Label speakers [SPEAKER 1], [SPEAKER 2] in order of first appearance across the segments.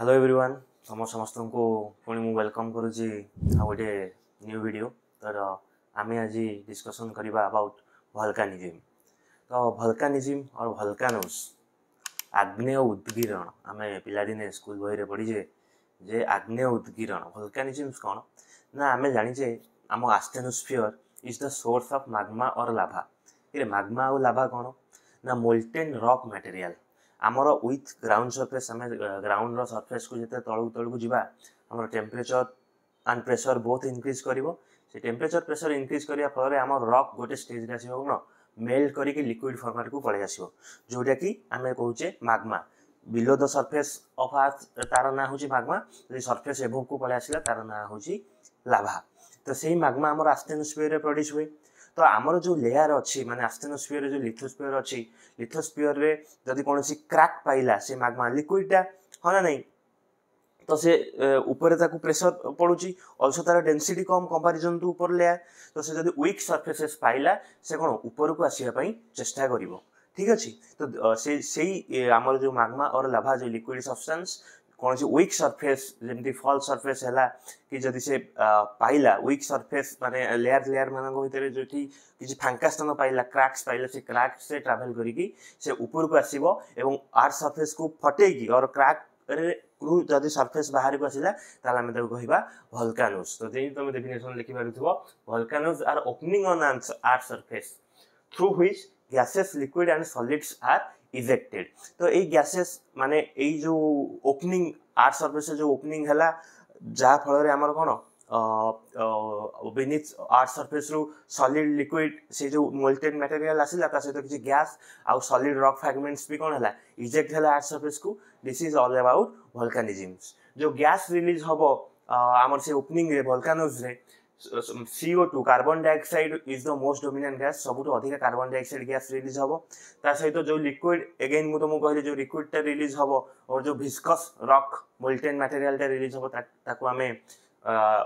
[SPEAKER 1] Hello everyone समस्त को पुणी मु वेलकम करुच्ची गोटे न्यू वीडियो तर आम आज डिस्कसन करवा अबाउट वोल्केनिज्म। तो वोल्केनिज्म और वोल्केनोस आग्नेय उद्गीरण आम पिलादिने स्कूल बही पढ़ीजे जे आग्नेय उद्गीरण वोल्केनिज्म कौन ना आम जाचे आम asthenosphere is the source of magma और लाभा। ये मैग्मा और लाभा कौन ना मोल्टेन रॉक मटेरियल आमर विथ ग्राउंड सरफेस आम ग्राउंड सरफेस को जिते तलू जावा आम temperature and pressure both increase कर टेम्परेचर प्रेशर इनक्रीज करने फल आम रॉक गोटे स्टेज रे आसो कौन मेल्ट करके लिक्विड फॉर्मेट को पलि आसो जोटा कि आम कहे magma below the surface of earth तार ना हूँ मैग्मा सरफेस एबव को पलि आसला तार ना हूँ लाभा। तो सही मैग्मा आम आस्टेनोस्फियर प्रोड्यूस हुए। तो आमर जो लेयर अच्छी माने आस्टेनोस्फियर जो लिथोस्फियर अच्छी लिथोस्फियर रे जदि कौन क्रैक पाइला से मैग्मा लिक्विडटा हाँ ना नहीं तो से ऊपर ताकू प्रेशर पड़ुची ऑल्सो तार डेंसिटी कम कंपैरिजन टू ऊपर लेयर तो से जदि वीक सरफेसेस पाइला से कौन ऊपर को आसिया पई चेष्टा करिवो। ठीक अछि। तो से आमर जो मैग्मा और लाभा जो लिक्विड सब्सटेंस कौन सी वीक सरफेस जमी फल सरफेस है कि जदि से पाइला वीक सरफेस माने लेयर लेयर मान भर जो किसी फांका स्थान पाइला क्रैक्स पाइला से क्रैक से ट्रावेल करिकी से ऊपर को आसीबो एवं आर्थ सरफेस को फटेगी और क्रैक जदि सरफेस बाहर को आसिला ताला आमे ताको कहिबा वोल्केनोस। तो जे तुम डेफिनेशन लिखि पारुथबो volcanoes are opening on earth surface through which gases liquid and solids are ejected। तो ये गैसेस माने ये जो ओपनिंग आर्थ सरफेस जो ओपनिंग है जहाँ फल आमर कौन बीनीथ आर्थ सरफेस रु सॉलिड लिक्विड से जो मोल्टेन मटेरियल आसिला ता सहित किसी गैस आउ सॉलिड रॉक फ्रैगमेंट्स भी कौन है इजेक्ट है आर्थ सरफेस को। This is all about volcanism. जो गैस रिलीज हम आमर से ओपनिंग रे वोल्केनोस रे CO2 carbon dioxide is the most dominant gas सब अधिक कार्बन डाइऑक्साइड गैस रिलीज हम ता सहित जो लिक्विड अगेन मुझे तुमको कहली जो लिक्विडटा रिलीज हम और जो भिस्कस रॉक मोल्टेन मटेरियलटा रिलीज हम ताकू आम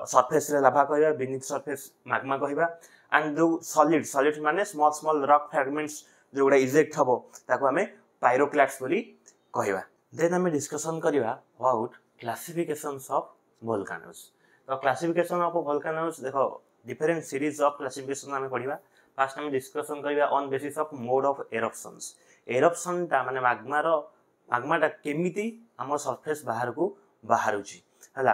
[SPEAKER 1] सरफेस रे लाभा कहवा बीनीथ सरफेस मैग्मा कहवा एंड जो सॉलिड सॉलिड माने स्मॉल स्मॉल रॉक फ्रैगमेंट्स जो गुडा इजेक्ट हम ताकू आम पायरोक्लास्ट बोली कहवा। देन आम डिस्कसन करवा अबाउट क्लासिफिकेशंस ऑफ वोल्केनोस। तो क्लासिफिकेशन ऑफ वोल्केनोस देखो डिफरेंट सीरीज ऑफ क्लासिफिकेशन आम पढ़ा। फास्ट आम डिस्कसन करवा on basis of mode of eruptions. एरप्शनटा माने मैग्माटा केमिति आम सरफेस बाहर को बाहरुची हला।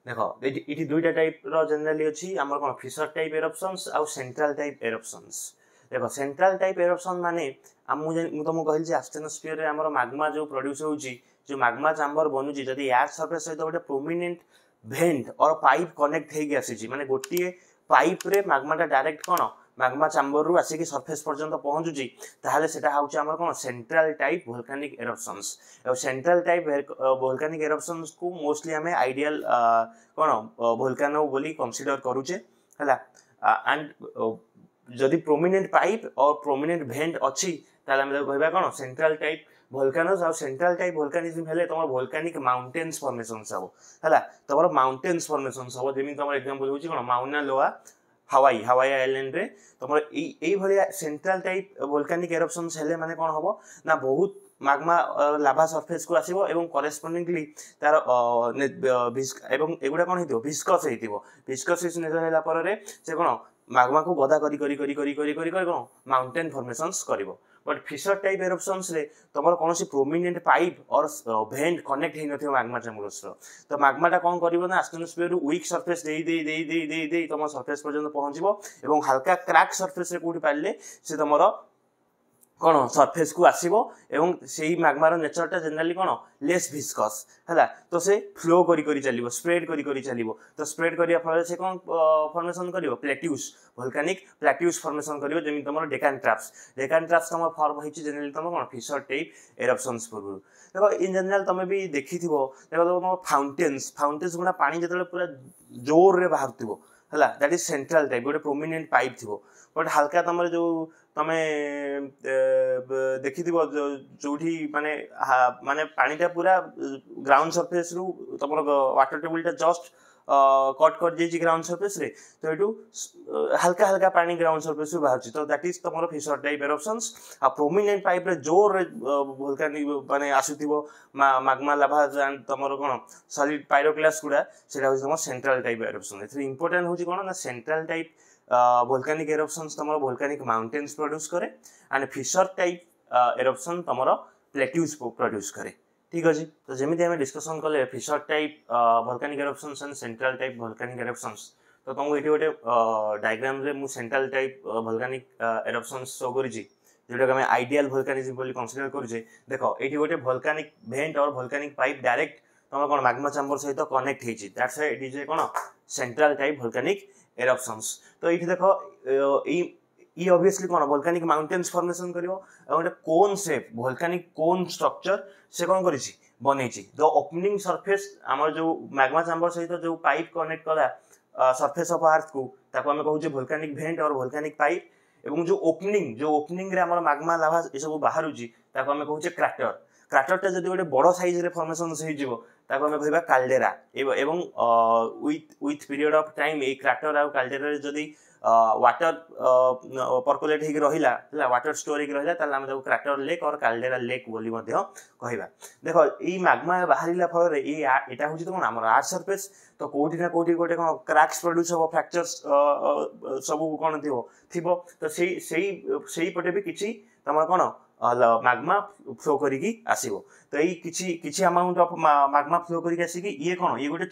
[SPEAKER 1] देखो ये दुईटा टाइप रो जनरली अछि आमर कोन फिशर टाइप एरप्शंस आउ सेंट्रल टाइप एरप्शंस। देखो सेंट्रल टाइप एरप्शन माने तुमको कहली आस्टेनोस्फियर रे आमर मैग्मा जो प्रोड्यूस होउची जो मैग्मा चैम्बर बनुची जदि एयर सरफेस सहित गोटे प्रोमिनेंट भेंट और पाइप कनेक्ट होगी आसी माने गोटे पाइप रे मैग्माटा डायरेक्ट कौन मैग्मा चैम्बर रु आसिक सरफेस पर्यंत पहुंचुची ताहले सेटा हाउची हमर कोन सेंट्रल टाइप वोल्केनिक एरप्शंस। और सेंट्रल टाइप वोल्केनिक एरप्शंस को मोस्टली हमें आइडियल कौन वोल्केनो बोली कंसीडर करूचे हला। एंड जदि प्रोमिनेंट पाइप और प्रोमिनेंट भेंट अच्छी ताहले हम कहबा कोन सेंट्रल टाइप वोल्केनोस और सेंट्रल टाइप वोल्केनिज्म हेले तुम वोल्केनिक माउंटेन्स फॉर्मेशंस हम है तुम माउंटेन्स फॉर्मेशंस हम जमी तुम एग्जांपल होची कोन माउना लोआ हवाई हवाई आइलैंड रे तुम एई भलिया सेंट्रल टाइप वोल्केनिक एरप्शंस हेले माने कोन हबो ना बहुत मैग्मा लाभा सरफेस को आसीबो एवं करेस्पोंडिंगली तार एवं एगुडा कोन हेतिबो विस्कस हेतिबो विस्कस नेचर हैला पर रे से कोन मैग्मा को गदा करी करी करी करी करी करी कोन माउंटेन फॉर्मेशंस करिवो। बट फिशर टाइप एरप्शंस रे तुम कौन प्रोमिनेंट पाइप और भेंट कनेक्ट हो नथिबो मैग्मा चैम्बर्स तो मैग्माटा कौन करिवो ना आस्टेनोस्फियर रु वीक सरफेस दे दे दे दे दे दे तुम सरफेस पर्यंत पहुंचबो एवं हल्का क्रैक सरफेस रे कोठी पाइले से तुमरो कौन सरफेस को आसीबो एवं सेही मैग्मार नेचरटा जनरली कौन लेस विस्कस है तो से फ्लो करी करी चलिबो स्प्रेड करी करी चलिबो। तो स्प्रेड करिया फल से कौन फॉर्मेशन करिवो प्लेट्यूस वोल्केनिक प्लेट्यूस फॉर्मेशन करिवो जेमि तुमरो डेकान ट्रैप्स तुम फॉर्म होइछि जनरली तुम कौन फिशर टाइप एरप्शंस पूर्व। देखो इन जनरल तुम भी देखिथिबो देखो तुम फाउंटेन्स गुना पानी जतले पूरा जोर रे बाहरथिबो हला दैट इज सेंट्रल टाइप गोटे प्रोमिनेंट पाइप थिबो। बट हल्का तुम जो तमे देखिथिबो जोठी माने पानीटा पूरा ग्राउंड सरफेस रु तुम वाटर टेबलटा जस्ट कट कर जाइए ग्राउंड सरफेस रे तो एटू हल्का हल्का पानी ग्राउंड सरफेस रे बाहर तो दैट इज तमरो फिशर टाइप एरप्शंस आ प्रोमिनेंट पाइप रे जोर वोल्केनिक माने आसुथिबो मैग्मा लाभा एंड तमरो कोन सॉलिड पायरोक्लास्ट गुडा सेटा होय तमरो सेंट्रल टाइप एरप्शन एथि इंपोर्टेंट होची कोन ना सेंट्रल टाइप वोल्केनिक एरप्शंस तमरो वोल्केनिक माउंटेन्स प्रोड्यूस करे एंड फिशर टाइप एरप्शन तमरो प्लेट्यूज प्रोड्यूस करे ठीक अछि तो जेमिति हमें डिस्कशन करले fissure type volcanic eruptions and central type volcanic eruptions तो तुमको ये गोटे डायग्राम रे मु central type volcanic eruptions show करिछि जोटा हमें आइडियल वोल्केनिज्म बोली कंसीडर करिछि देखो एठी गोटे वोल्केनिक वेंट और वोल्केनिक पाइप डायरेक्ट तमर कोन मैग्मा चैम्बर सहित कनेक्ट हेछि that's why it is a कोन सेंट्रल टाइप वोल्केनिक एरप्शंस तो एठी देखो ई ऑब्वियसली कोन वोल्केनिक माउंटेन्स फॉर्मेशन करिवो और गोटे कोन शेप वोल्केनिक कोन स्ट्रक्चर से कोन करिछि बनेछि द ओपनिंग सरफेस हमर जो मैग्मा चैम्बर सहित जो पाइप कनेक्ट कला सरफेस ऑफ अर्थ को ताको हमें कहूजे वोल्केनिक वेंट और वोल्केनिक पाइप एवं जो ओपनिंग रे हमर मैग्मा लाभा ए सब बाहरुची ताको हमें कहूजे क्रैटर क्रैटरटा जदि गोटे बड़ साइज रे फॉर्मेशन से हिजिवो ताको हमें कहबा काल्डेरा एवं with period of time a crater आ काल्डेरा रे जदि वाटर परकुलेट हेक रहिला हला वाटर स्टोर हेक रहिला ताला हम क्रैटर लेक और काल्डेरा लेक बोली मध्ये कहबा देखो ई मैग्मा बाहरिला फल रे एटा होची तो कोन हमर आर्थ सरफेस तो कोठी ना कोठी गोटे कोन क्रैक्स प्रोड्यूस हो फ्रैक्चर्स सब कोन थिबो तो सेही पटे भी किछि तमर कोन मैग्मा फ्लो करिकी आसीबो तो एई किछि अमाउंट ऑफ मैग्मा फ्लो करिकी आसीकी ये कोन ये गोटे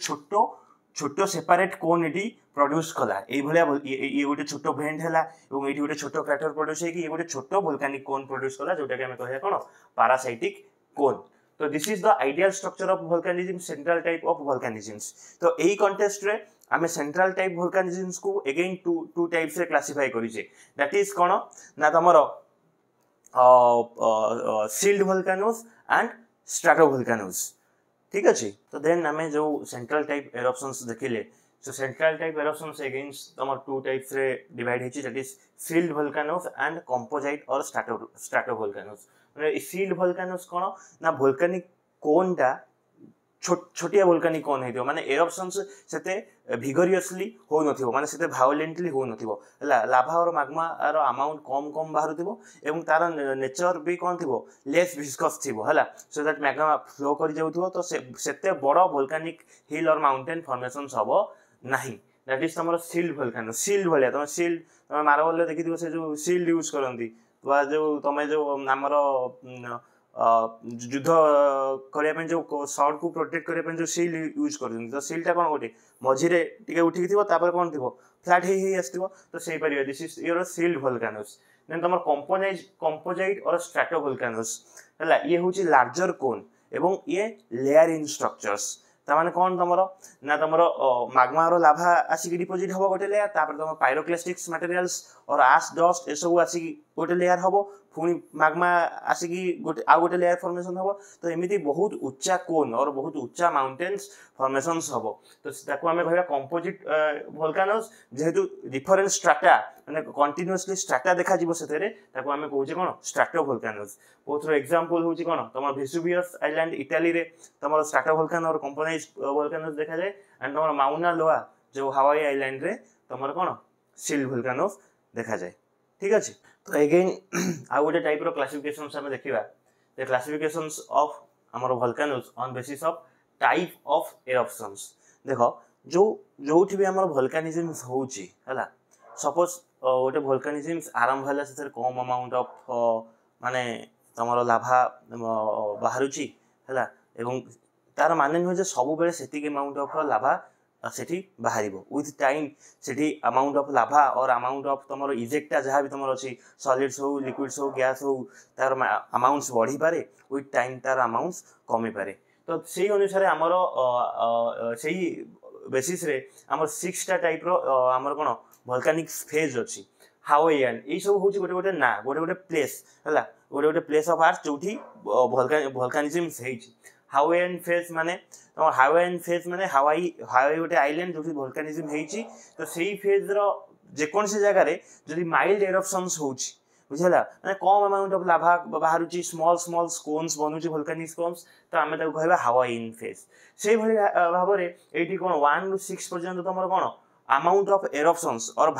[SPEAKER 1] छोटो सेपरेट कोन एटी प्रोड्यूस कला ए भलिया ये गोटे छोटो वेंट हैला एवं एटी गोटे छोटो क्रैटर प्रोड्यूस हे कि ये गोटे छोटो वोल्केनिक कोन प्रोड्यूस कला जोटा के हमें कहया कोन पैरासाइटिक कोन तो this is the ideal structure of volcanism central type of volcanisms तो एई कॉन्टेक्स्ट रे हमें सेंट्रल टाइप वोल्केनिज्म्स को अगेन टू टाइप्स रे क्लासिफाई करिसे दैट इज कोन ना तमरो सील्ड वोल्केनोस एंड स्ट्रैटोवोल्केनोस ठीक अछि तो देन हमें जो सेंट्रल टाइप एरप्शंस देखिले so central type eruptions against तमर टू टाइप्स रे डिवाइड हेछि that is shield volcanoes and composite और स्ट्रैटोवोल्केनोस माने सील्ड वोल्केनोस कोन ना वोल्केनिक कोनटा छोटिया वोल्केनिक कोन हेतियो माने एरप्शंस सेते भिगोरियसली हो नथिबो माने सेते वायोलेंटली हो नथिबो हला लाभा और मैग्मा रो अमाउंट कम बाहरुथिबो एवं तार नेचर भी कोन थिबो लेस विस्कस थिबो हला सो दैट मैग्मा फ्लो करि जाउथिबो तो सेते बडो वोल्केनिक हिल और माउंटेन फॉर्मेशंस हबो नाही दैट इज तमरो सील्ड वोल्केनो सील्ड भलिया तम सील्ड तम मार्बल देखिथिबो से जो सील्ड यूज करंती वा जो तमे जो हमरो युद्ध करने जो शॉर्ट को प्रोटेक्ट करने जो सील यूज कर तो सीलटा कौन गोटे मझीरे टिके उठिक थी कौन थी फ्लैट ही आसो तो सही पारे this is your shield volcanoes then तुम कंपोजिट और स्ट्रैटोवोल्केनोस है ये हूँ लार्जर कोन एवं ये लेयर इन स्ट्रक्चर्स तामाने कौन तुम ना तुम मैग्मा रो लाभा आसिक डिपोजिट हम गोटे लेयर तापर तुम पायरोक्लास्टिक्स मटेरियल्स और आश डस्ट ए सब आसिक गोटे लेयर हम पुणी मैग्मा आसिक गोटे आ गोटे लेयर फॉर्मेशन हम तो एमती बहुत उच्चा कोन और बहुत उच्चा माउंटेन्स फॉर्मेशंस हम तो ताको हमें कहबा कंपोजिट वोल्केनोस जेहेतु डिफरेंट स्ट्राटा माने कंटीन्यूअसली स्ट्राटा देखा जिवो सेतेरे ताको हमें कहूजे कोन स्ट्रैटोवोल्केनोस बहुत एग्जांपल होची कोन तमर वेसुवियस आइलैंड इटाली रे तमर स्ट्रैटोवोल्केनो और कंपोजिट वोल्केनोस देखा जाए एंड तमर माउना लोआ जो हवाई आइलैंड रे तमर कोन सील्ड वोल्केनोस देखा जाए ठीक अछि तो अगेन आ गोटे टाइप रो क्लासिफिकेशंस हमें देखिबा द क्लासिफिकेशंस ऑफ हमर volcanoes on basis of type of eruptions देखो जोठी भी हमर वोल्केनिज्म्स होउची हला सपोज गोटे वोल्केनिज्म्स आरंभ हला से कम अमाउंट ऑफ माने तमरो लाभा बाहरुची हला एवं तार माने न जे सब बेले सेटिक अमाउंट ऑफ लाभा सेठी बाहरिबो विथ टाइम सेठी अमाउंट ऑफ लाभा और अमाउंट ऑफ तमरो इजेक्टा जहाँ भी तमरो अछि सॉलिड्स हो लिक्विड्स हो गैस हो तार अमाउंट्स बढ़ी पारे विथ टाइम तार अमाउंट्स कमी पारे तो सेही अनुसार हमरो सेही बेसिस रे हमर 6टा टाइप रो हमर कोन वोल्केनिक फेज अछि हावाईयन ए सब होची गोटे ना गोटे प्लेस हला गोटे प्लेस ऑफ अर्थ जोठी वोल्केनिज्म हेछि हावाईयन फेज माने तो हावाईयन फेज माने हावाई गोटे आइलैंड जोठी वोल्केनिज्म हेछि तो सेही फेज रो जे कोन से जगह रे जदी माइल्ड एरप्शंस होछि बुझला माने कम अमाउंट ऑफ लाभा बाहर स्मॉल स्मॉल स्कोन्स बनूची वोल्केनिक स्कोन्स तो आमे ताको कहबा हावाईन फेज से भली भाव रे एठी कोन 1 टू 6 पर्यंत तमर कोन अमाउंट ऑफ एरप्शंस और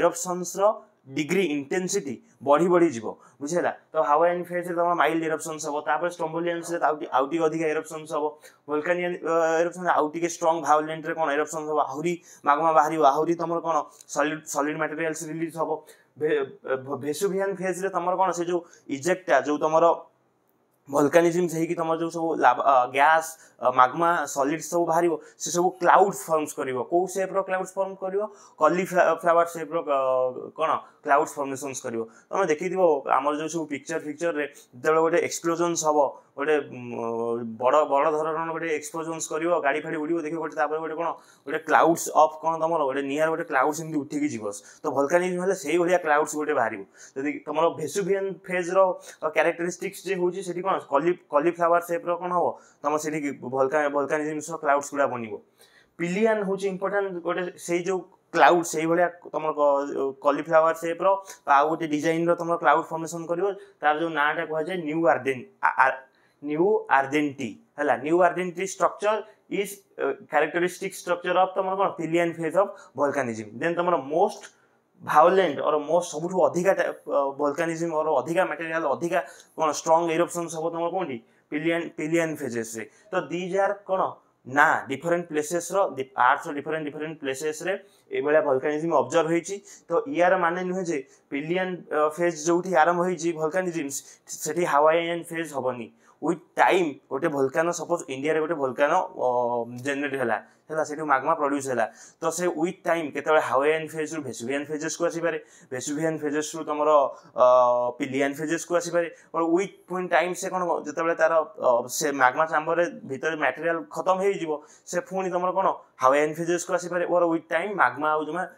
[SPEAKER 1] एरप्शंस रो डिग्री इंटेंसिटी बढ़ी बढ़ी जीवो बुझला तो हावाईन फेज रे तमर माइल्ड एरप्शंस हबो तापर स्ट्रोम्बोलियंस रे आउटी अधिक एरप्शंस हबो वोल्केनियन एरप्शन आउटी के स्ट्रांग वायोलेंट रे कोन एरप्शंस हबो आहुरी माग्मा बाहरी आहुरी तमर कोन सॉलिड मटेरियल्स रिलीज हबो वेसुवियन फेज रे तमर कोन से जो इजेक्टा जो तमर वोल्केनिज्म से ही कि तमर जो सब गैस माग्मा सॉलिड सब बाहर से सब क्लाउड्स फॉर्म्स करिवो को शेप रो क्लाउड्स फॉर्म करिवो कॉलीफ्लावर शेप रो कोन क्लाउड्स फॉर्मेशंस करिवो तमे देखि दिबो हमर जो सब पिक्चर रे जेतबे गोटे एक्सप्लोजन्स हबो गोटे बड़ धरण गोटे एक्सप्लोजन्स करिवो गाड़ी फाड़ी उड़िवो देखि गोटे तापर गोटे कोन गोटे क्लाउड्स ऑफ कोन तमर गोटे नियर गोटे क्लाउड्स इनदी उठी कि जीवस तो वोल्केनिज्म हले सेही भलिया क्लाउड्स गोटे बाहरिवो जदि तमर वेसुवियन फेज रो कैरेक्टरिस्टिक्स जे होची सेठी कोन कॉलीफ्लावर शेप रो कोन हबो तमर सेठी वोल्केनिज्म सो क्लाउड्स गुडा बनिवो पिलियन होची इंपोर्टेंट गोटे सेही जो क्लाउड से भलिया तमर कॉलीफ्लावर शेप रो आ गोटे डिजाइन रो तमर क्लाउड फॉर्मेशन करिवो तार जो नाटा कहै छै न्यू आर्डेंटी हला nuée ardente structure is characteristic structure of तमर कोन Pelean phase of volcanism then तमर मोस्ट वायोलेंट और मोस्ट सबुठु अधिका वोल्केनिज्म और अधिका मटेरियल अधिका कोन स्ट्रांग एरप्शंस हबो तमर कोनटी पिलियन फेजेस रे तो दीज आर कोन ना डिफरेंट प्लेसेस रो आर्थ रो डिफरेंट प्लेसेस रे ए बेला वोल्केनिज्म ऑब्जर्व होईची तो यार माने नुहे जे पिलियन फेज जोठी आरंभ होईची वोल्केनिज्म सेठी हावाईयन फेज हबनी विथ टाइम गोटे वोल्केनो सपोज इंडिया रे गोटे वोल्केनो जनरेट हला सेठी माग्मा प्रोड्यूस हला तो से विथ टाइम केतबे हावाईयन फेज रु वेसुवियन फेजेस को आसी पारे वेसुवियन फेजेस रु तमरो पिलियन फेजेस को आसी पारे और विथ पॉइंट टाइम से कोन जेतबे तार से माग्मा चैम्बर रे भीतर मटेरियल खत्म हे जीवो से फुनी तमरो कोन हावाईयन फेजेस को आसी पारे और विथ टाइम माग्मा आ जमा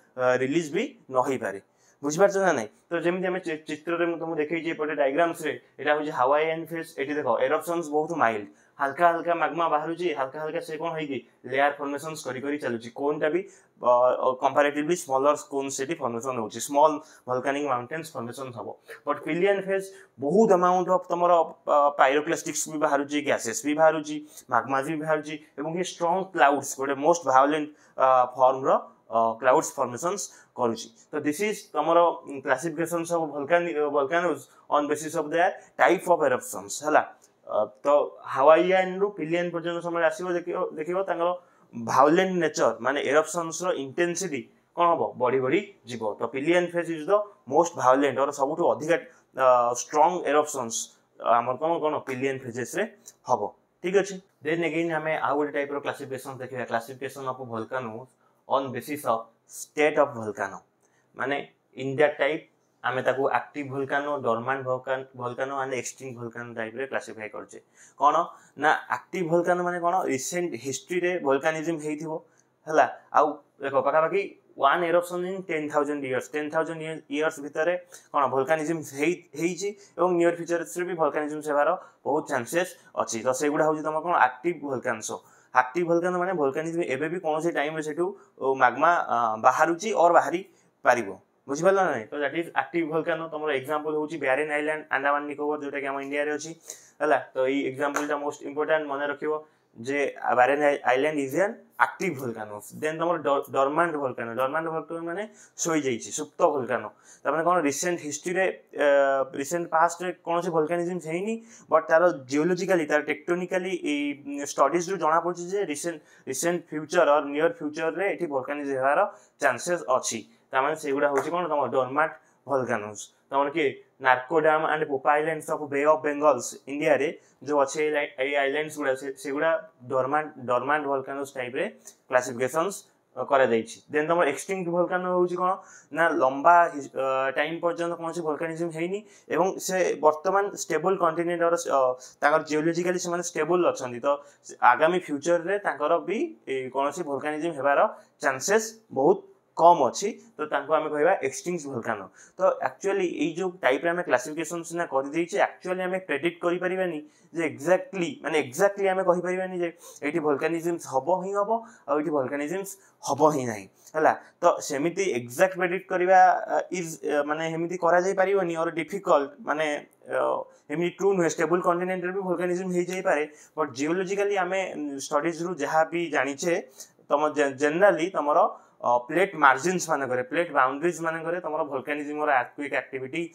[SPEAKER 1] रिलीज भी न होई पारे बुझिपार ना नहीं तो जेमि हम चित्र रे तुम देखै जे पटे डायग्राम्स रे एटा हो जे हावाईयन फेज एटी देखो एरप्शंस बहुत माइल्ड हल्का हल्का माग्मा बाहर जी हल्का हल्का से कोन होई लेयर फॉर्मेशंस करी करी चलु छी कोनटा भी कंपैरेटिवली स्मॉलर कोन सेटी फॉर्मेशन होची स्मॉल वोल्केनिक माउंटेन्स फॉर्मेशन हबो बट पिलियन फेज बहुत अमाउंट ऑफ तमरो पायरोक्लास्टिक्स भी बाहर जी गैसेस भी बाहर जी माग्मा भी बाहर जी एवं ये स्ट्रांग क्लाउड्स गोटे मोस्ट वायोलेंट फॉर्म रो क्लाउड्स फॉर्मेशंस करूची तो दिस इज तमरो classifications of volcanoes on basis of their type of eruptions हला तो हावाईयन रु पिलियन पर्यंत समय आसीबो देखिबो तांगरो वायोलेंट नेचर माने एरप्शंस रो इंटेंसिटी कोन हबो बढ़ी बढ़ी जीवो तो pillion phase is the most violent और सबुठु अधिक स्ट्रांग एरप्शंस हमर कोन पिलियन फेजेस रे हबो ठीक अछि देन अगेन हमें आ गोटे टाइप रो क्लासिफिकेशन देखिबा classification of volcanoes on basis of state of volcano माने in that type आमे ताको active volcano dormant volcano and extinct volcano type रे क्लासिफाई करछे कोन ना एक्टिव वोल्केनो माने कोन रिसेंट हिस्ट्री रे वोल्केनिज्म हेइथिबो हला आ देखो पाका बाकी वन एरप्शन इन 10,000 इयर्स 10,000 इयर्स भितरे कोन वोल्केनिज्म हेइची एवं नियर फ्यूचर रे भी वोल्केनिज्म सेवारो बहुत चांसेस अछि तो सेगुडा होची तम कोन एक्टिव वोल्केनसो एक्टिव वोल्केनो माने वोल्केनिज्म एबे भी कोनोसी टाइम रे सेटू माग्मा बाहरुची और बाहरी पारिबो बुझि पाला नै तो दैट इज एक्टिव वोल्केनो तमरो एग्जांपल होची बैरेन आइलैंड अंडमान निकोबार जोटा कि हम इंडिया रे अछि हला तो ई एग्जांपल ता मोस्ट इंपोर्टेंट माने रखिबो जे Barren Island is an active volcano then तमरो डोर्मेंट वोल्केनो माने सोई जाईची सुप्त वोल्केनो त माने कोन रिसेंट हिस्ट्री रे रिसेंट पास्ट रे कोनोसी वोल्केनिज्म छैनी बट तारो जियोलॉजिकली तार टेक्टोनिकली ए स्टडीज रु जाना पड़छि जे रिसेंट फ्यूचर और नियर फ्यूचर रे एठी वोल्केनिज्म हेबार चांसेस अछि त माने सेगुडा होछि कोन तमरो डोर्मेंट वोल्केनोस त माने कि Narcondam and Popa islands of Bay of Bengals India रे जो अच्छे ए आइलैंड्स गुडा सेगुडा डोर्मेंट वोल्केनोस टाइप रे क्लासिफिकेशंस करा दैछि देन तमर एक्सटिंक्ट वोल्केनो होछि कोन ना लंबा टाइम पर्यंत कोनसी वोल्केनिज्म हेइनी एवं से वर्तमान स्टेबल कॉन्टिनेंट और ताकर जियोलॉजिकली से माने स्टेबल अछंती तो आगामी फ्यूचर रे ताकर भी कोनसी वोल्केनिज्म हेबार चांसेस बहुत कम अच्छी तो तांको आमे कहबा एक्सटिंक्ट वोल्कानो तो एक्चुअली ए जो टाइप रे आमे क्लासिफिकेशन सिना कर देइछे एक्चुअली आमे प्रेडिक्ट करि परिबानी जे एक्जाक्टली आमे कहि परिबानी जे एठी वोल्कानिज्म्स हबो ही हबो आ एठी वोल्कानिज्म्स हबो ही नाही हला तो सेमिति एक्जाक्ट प्रेडिक्ट करबा इज माने हेमिति करा जाई परिबोनी और डिफिकल्ट माने एमि ट्रू नुहे स्टेबल कॉन्टिनेंट रे भी वोल्कानिज्म हे जाई पारे बट जियोलॉजिकली आमे स्टडीज रु जहा भी जानिछे तम जनरली तमरो प्लेट मार्जिन्स माने करे प्लेट बाउंड्रीज माने करे तमरो वोल्कानिज्म और अर्थक्वेक एक्टिविटी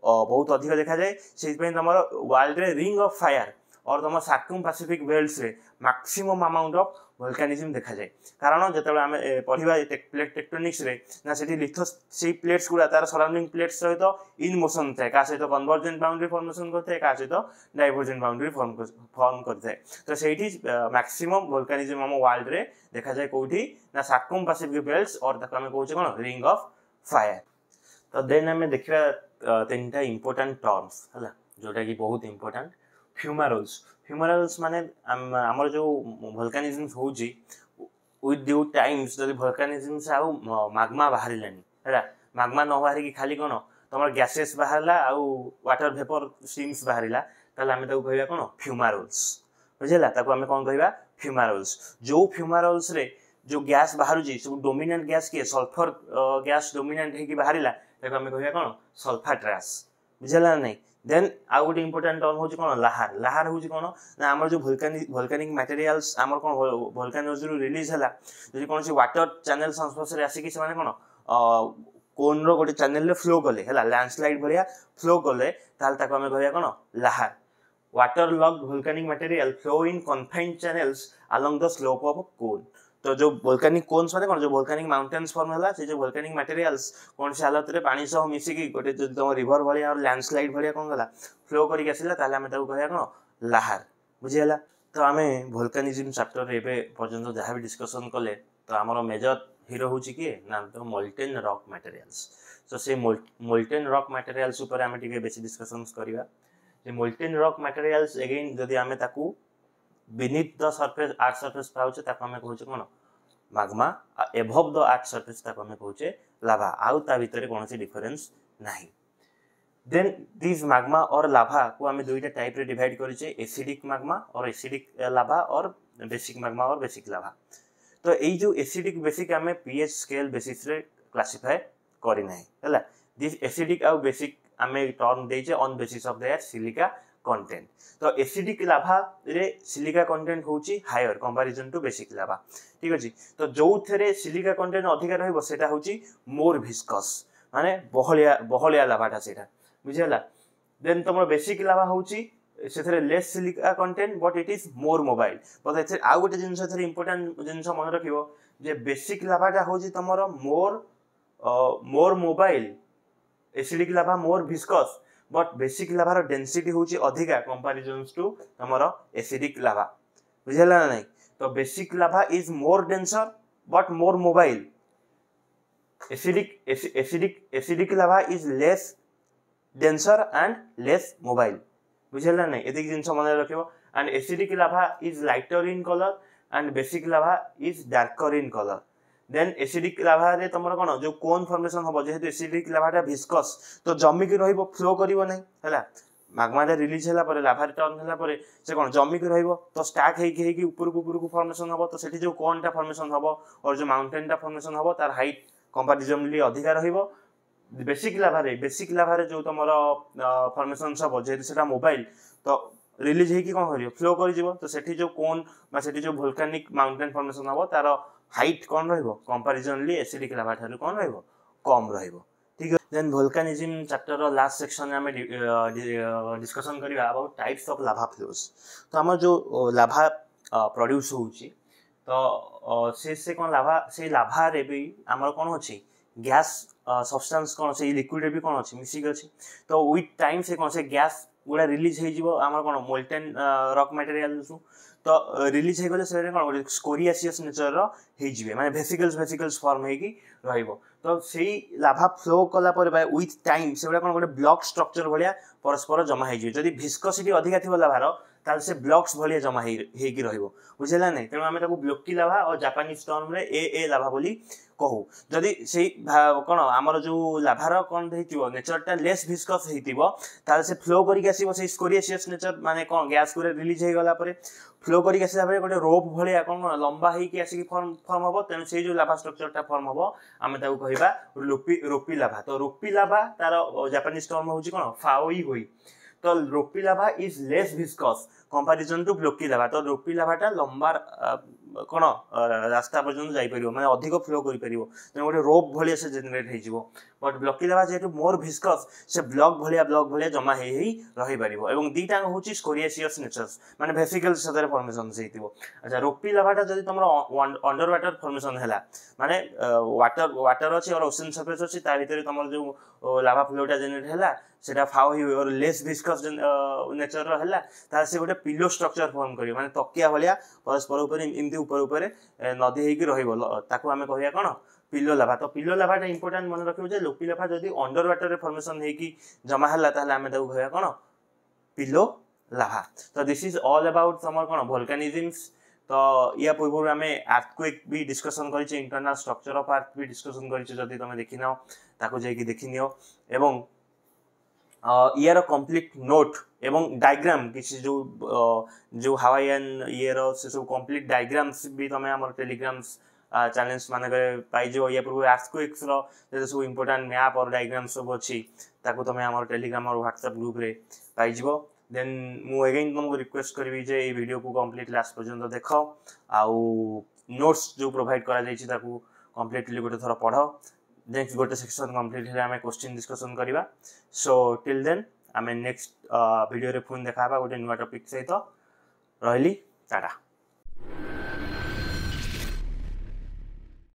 [SPEAKER 1] बहुत अधिक देखा जाए से तमरो वर्ल्ड रे रिंग ऑफ फायर और तम सर्कम पैसिफिक बेल्ट्स रे मैक्सिमम अमाउंट ऑफ वोल्कानिज्म देखा जाए कारण जेतेबेले आमे पढिबा प्लेट टेक्टोनिक्स रे ना सेठी लिथोस से प्लेट्स गुडा तार सराउंडिंग प्लेट्स सहित इन मोशन थाए का सहित कन्वर्जेंट बाउंड्री फॉर्मेशन करथे का सहित डाइवर्जेंट बाउंड्री फॉर्म करथे तो सेठी मैक्सिमम वोल्कानिज्म हम वर्ल्ड रे देखा जाए कोठी ना सर्कम पैसिफिक बेल्ट्स और ताको आमे कहउछे कोन रिंग ऑफ फायर तो देन हमें देखिबा तीनटा इंपोर्टेंट टर्म्स हला जोटा कि बहुत इंपोर्टेंट फ्यूमारोल्स माने हमर जो वोल्कानिज्म्स होउची विथ ड्यू टाइम्स जदि वोल्कानिज्म्स आउ माग्मा बाहरिलानी हैला माग्मा न बाहरी कि खाली कोन तमर गैसेस बाहरला आउ वाटर वेपर स्ट्रीम्स बाहरिला ताले हमें ताको कहबा कोन फ्यूमारोल्स बुझिला ताको हमें कोन कहबा फ्यूमारोल्स जो फ्यूमारोल्स रे जो गैस बाहरुची सब डोमिनेंट गैस के सल्फर गैस डोमिनेंट हे कि बाहरिला ताको हमें कहबा कोन सल्फाट्रास बुझिला नै देन आउ गोटे इंपोर्टेंट टर्म होची कोन लाहार होची कोन ना हमर जो वोल्कानिक मटेरियल्स हमर कोन वोल्कानोज रु रिलीज हला जदि कोन से वाटर चैनल संस्पर्श रे आसी कि से माने कोन कोन रो गोटे चैनल रे फ्लो गले हला लैंडस्लाइड भलिया फ्लो गले ताल ताको हमें कहया कोन lahar water locked volcanic material flow in confined channels along the slope of cone तो जो वोल्कानिक कोन्स माने कोन जो वोल्कानिक माउंटेन्स फॉर्म हला से जो वोल्कानिक मटेरियल्स कोन से हालत रे पानी सह मिसी की गोटे जो तम रिवर भलिया और लैंडस्लाइड भलिया कोन गला फ्लो करी के आसिला ताले हमें ताको कहया कोन लाहार बुझियला तो हमें वोल्कानिज्म चैप्टर रे बे पर्यंत जहा भी डिस्कशन कले तो हमरो मेजर हीरो होची के ना तो मोल्टेन रॉक मटेरियल्स तो से मोल्टेन रॉक मटेरियल्स ऊपर हमें टिके बेसी डिस्कशंस करिवा जे मोल्टेन रॉक मटेरियल्स अगेन जदि हमें ताकू beneath the surface earth surface पाउचे ताको हमें कहउचे कोन magma above the earth surface ताको हमें कहउचे lava आउ ता भीतर कोनोसी डिफरेंस नाही देन दिस magma और lava को हमें दुईटा टाइप रे डिवाइड करिचे एसिडिक magma और एसिडिक lava और बेसिक magma और बेसिक lava तो एई जो एसिडिक बेसिक हमें pH स्केल बेसिस रे क्लासिफाई करि नाही हला दिस एसिडिक आउ बेसिक हमें टर्म देइचे on basis of their silica content तो एसिडिक लाभा रे सिलिका कंटेंट होची higher comparison to basic lava ठीक अछि तो जो थरे सिलिका कंटेंट अधिक रहइबो सेटा होची मोर विस्कस माने बहलिया लाभाटा सेटा बुझियला देन तमरो बेसिक लाभा होची सेथरे less silica content but it is more mobile but एथे आ गोटे जिंस थरे इंपोर्टेंट जिंस मन रखिबो जे बेसिक लाभाटा होची तमरो मोर mobile acidic Lava more viscous but basic Lava rho density होची अधिका कंपैरिजन्स टू हमरो एसिडिक लाभा बुझियला नै तो basic lava is more denser but more mobile acidic lava is less denser and less mobile बुझियला नै एति जिंस मन रखिबो and acidic lava is lighter in colour and basic lava is darker in colour then acidic lava रे तमरो कोन जो कोन formation होबो जेहेतु एसिडिक लाभाटा विस्कस तो जमी के रहइबो फ्लो करिवो नै हला magma रे रिलीज हला परे लाभा रे टर्न हला परे से कोन जमी के रहइबो तो स्टैक हेई कि ऊपर को फॉर्मेशन होबो तो सेठी जो कोनटा फॉर्मेशन होबो और जो माउंटेनटा फॉर्मेशन होबो तार हाइट कंपैरिजनली अधिका रहइबो बेसिक लाभा रे जो तमरो फॉर्मेशन सब जेहेतु सेटा मोबाइल तो रिलीज हेई कि कोन करियो फ्लो करि जिवो तो सेठी जो कोन बा सेठी जो वोल्केनिक माउंटेन फॉर्मेशन होबो तार हाइट कोन रहइबो कंपैरिजनली एसिडिक लाभा थारु कोन रहइबो कम रहइबो ठीक है देन वोल्केनिज्म चैप्टर रो लास्ट सेक्शन में discussion करिवा about types of Lava flows तो हमर जो लाभा प्रोड्यूस होउची तो से कोन लाभा से लाभा रे भी हमर कोन होची गैस सब्सटेंस कोन से लिक्विड रे भी कोन होची मिसी गछि तो विथ टाइम से कोन से गैस गुडा रिलीज हे जिवो हमर कोन मोल्टेन रॉक मटेरियल तो रिलीज हे गले से कोन स्कोरियासियस नेचर रो हे जिवे माने वेसिकल्स फॉर्म हे की रहइबो तो सेही लाभा फ्लो कला पर बाय विथ टाइम सेबडा कोन गोटे ब्लॉक स्ट्रक्चर भलिया परस्पर जमा हे जिवे जदी विस्कोसिटी अधिका थिबो लाभार ताल से ब्लॉक्स भलिया जमा हेकी रहइबो बुझेला नै तेनु आमे ताकू ब्लॉकी लाभा और जापानीज टर्म रे ए लाभा बोली कहू जदि से कोन हमर जो लाभार कोन हेतिबो नेचरटा लेस विस्कस हेतिबो ताल से फ्लो करी आसीबो से स्कोरियस नेचर माने कोन गैस को रिलीज हे गला परे फ्लो करी आसीला परे गोटे रोप भलिया कोन लंबा हेकी आसी फॉर्म हबो तेनु से जो लाभा स्ट्रक्चरटा फॉर्म हबो आमे ताकू कहिबा रोपी लाभा तो रोपी लाभा तार जापानीज टर्म होची कोन फाओई होई तो ropy lava is less viscous comparison to blocky lava तो रोपी लाभाटा लंबा कोन रास्ता पर्यंत जाई परिबो माने अधिक फ्लो करि परिबो तेन गोटे रोप भलिया से जनरेट हे जिवो but blocky Lava जेतु more viscous से ब्लॉक भलिया जमा हे रहि परिबो एवं दीटा होची स्कोरियस नेचर्स माने वेसिकल सदर फॉर्मेशन से हितिबो अच्छा रोपी लाभाटा जदि तमरो अंडर वाटर फॉर्मेशन हैला माने वाटर अछि और ओशन सरफेस अछि ता भीतर तमरो जो लाभा फ्लोटा जनरेट हैला सेटा फाउ ही और लेस विस्कस नेचर रो हैला ता से गोटे पिलो स्ट्रक्चर फॉर्म करियो माने तकिया भलिया परस्पर ऊपर इमती ऊपर नदी हेकी रहिबो ताकू आमे कहिया कोन पिलो लाभा तो पिलो लाभाटा इंपोर्टेंट मन रखिबो जे लोपी लाभा जदी अंडर वाटर रे फॉर्मेशन हेकी जमा हला ताले आमे ताकू कहिया कोन पिलो लाभा तो दिस इज ऑल अबाउट समर कोन वोल्केनिज्म्स तो या पूर्व आमे अर्थक्वेक भी डिस्कशन करिचे इंटरनल स्ट्रक्चर ऑफ अर्थ भी डिस्कशन करिचे जदी तमे देखिनाओ ताकू जेकी देखिनियो एवं यार कंप्लीट नोट एवं डायग्राम किसी जो हवाईयन यार से सब कंप्लीट डायग्राम्स भी तमे हमर टेलीग्राम्स चैनल्स माने पाई जो या पूर्व अर्थक्वेक्स रो जे सब इंपोर्टेंट मैप और डायग्राम्स सब अछि ताकू तमे हमर टेलीग्राम और व्हाट्सएप ग्रुप रे पाई जिवो देन मु अगेन तुमको रिक्वेस्ट करबी जे ए वीडियो को कंप्लीट लास्ट पर्यंत देखो आउ नोट्स जो प्रोवाइड करा जायछि ताकू कंप्लीटली गोटे थरा पढो देन गोटे सेक्शन कंप्लीट हेले आमे क्वेश्चन डिस्कशन करिबा सो टिल देन आमे नेक्स्ट वीडियो रे फोन देखाबा गोटे नुवा टॉपिक सहित रहली टाटा।